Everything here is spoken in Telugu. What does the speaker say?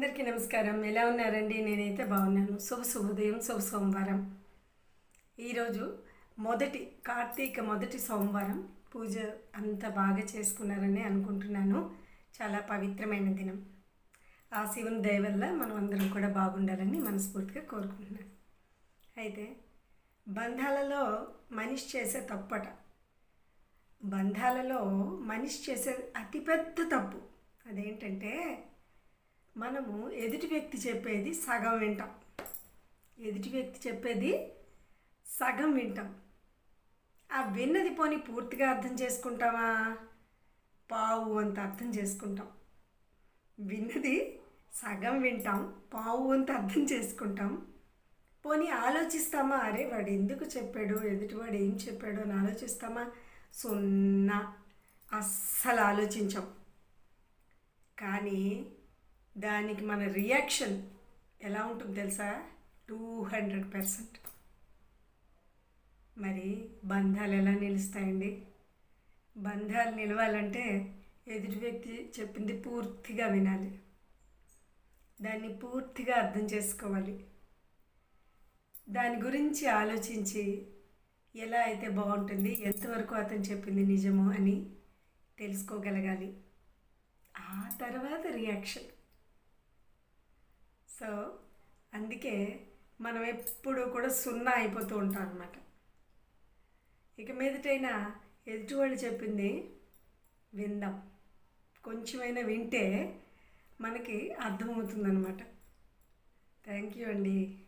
అందరికీ నమస్కారం. ఎలా ఉన్నారండి? నేనైతే బాగున్నాను. శుభోదయం, శుభ సోమవారం. ఈరోజు కార్తీక మొదటి సోమవారం. పూజ అంత బాగా చేసుకున్నారని అనుకుంటున్నాను. చాలా పవిత్రమైన దినం. ఆ శివుని దయ వల్ల మనం అందరం కూడా బాగుండాలని మనస్ఫూర్తిగా కోరుకుంటున్నాను. అయితే బంధాలలో మనిషి చేసే తప్పట. బంధాలలో మనిషి చేసే అతిపెద్ద తప్పు అదేంటంటే, మనము ఎదుటి వ్యక్తి చెప్పేది సగం వింటాం. ఆ విన్నది పోని పూర్తిగా అర్థం చేసుకుంటామా? పావు అంత అర్థం చేసుకుంటాం. విన్నది సగం వింటాం, పావు అంత అర్థం చేసుకుంటాం. పోనీ ఆలోచిస్తామా? అరే వాడు ఎందుకు చెప్పాడు, ఎదుటివాడు ఏం చెప్పాడు అని ఆలోచిస్తామా? సున్నా. అస్సలు ఆలోచించాం. కానీ దానికి మన రియాక్షన్ ఎలా ఉంటుంది తెలుసా? 200%. మరి బంధాలు ఎలా నిలుస్తాయండి? బంధాలు నిలవాలంటే ఎదుటి వ్యక్తి చెప్పింది పూర్తిగా వినాలి, దాన్ని పూర్తిగా అర్థం చేసుకోవాలి, దాని గురించి ఆలోచించి ఎలా అయితే బాగుంటుంది, ఎంతవరకు అతను చెప్పింది నిజమో అని తెలుసుకోగలగాలి. ఆ తర్వాత రియాక్షన్. సో అందుకే మనం ఎప్పుడూ కూడా సున్నా అయిపోతూ ఉంటాం అన్నమాట. ఇక మీదటైనా ఎదుటివాళ్ళు చెప్పింది విందాం. కొంచెమైనా వింటే మనకి అర్థమవుతుందన్నమాట. థ్యాంక్ యూ అండి.